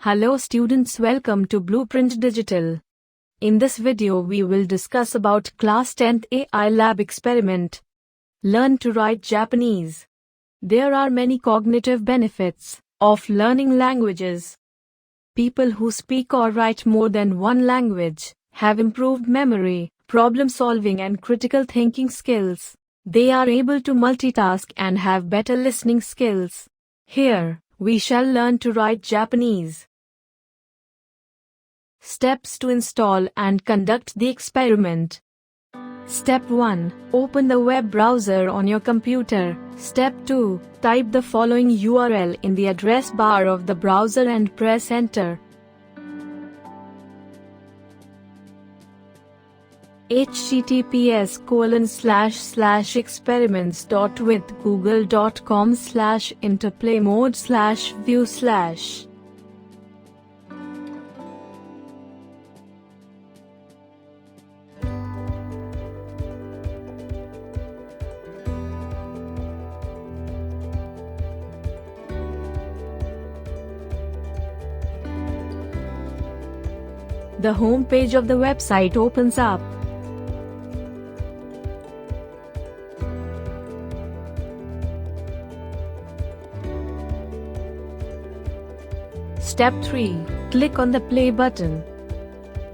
Hello students, welcome to Blueprint Digital. In this video we will discuss about class 10th AI lab experiment. Learn to write Japanese. There are many cognitive benefits of learning languages. People who speak or write more than one language have improved memory, problem solving and critical thinking skills. They are able to multitask and have better listening skills. Here, we shall learn to write Japanese. Steps to install and conduct the experiment. Step 1. Open the web browser on your computer. Step 2. Type the following URL in the address bar of the browser and press enter. https://experiments.with google.com/interplaymode/view/. The home page of the website opens up. Step 3. Click on the play button.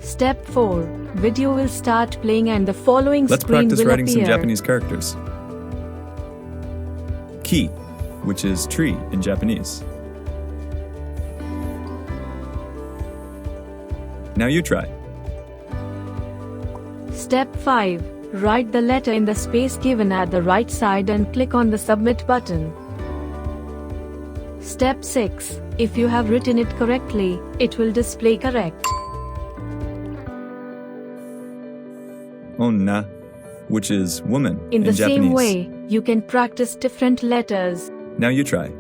Step 4. Video will start playing and the following Let's screen practice will writing appear. some Japanese characters. Ki, which is tree in Japanese. Now you try. Step 5. Write the letter in the space given at the right side and click on the submit button. Step 6. If you have written it correctly, it will display correct. Onna, which is woman In the Japanese. same way, you can practice different letters. Now you try.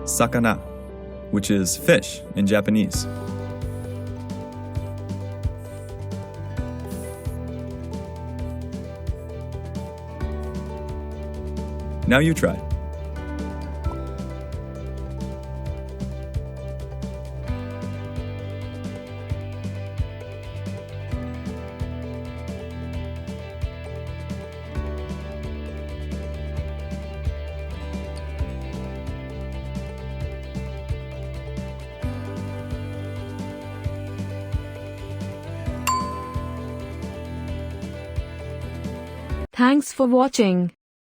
Sakana, which is fish in Japanese. Now you try. Thanks for watching.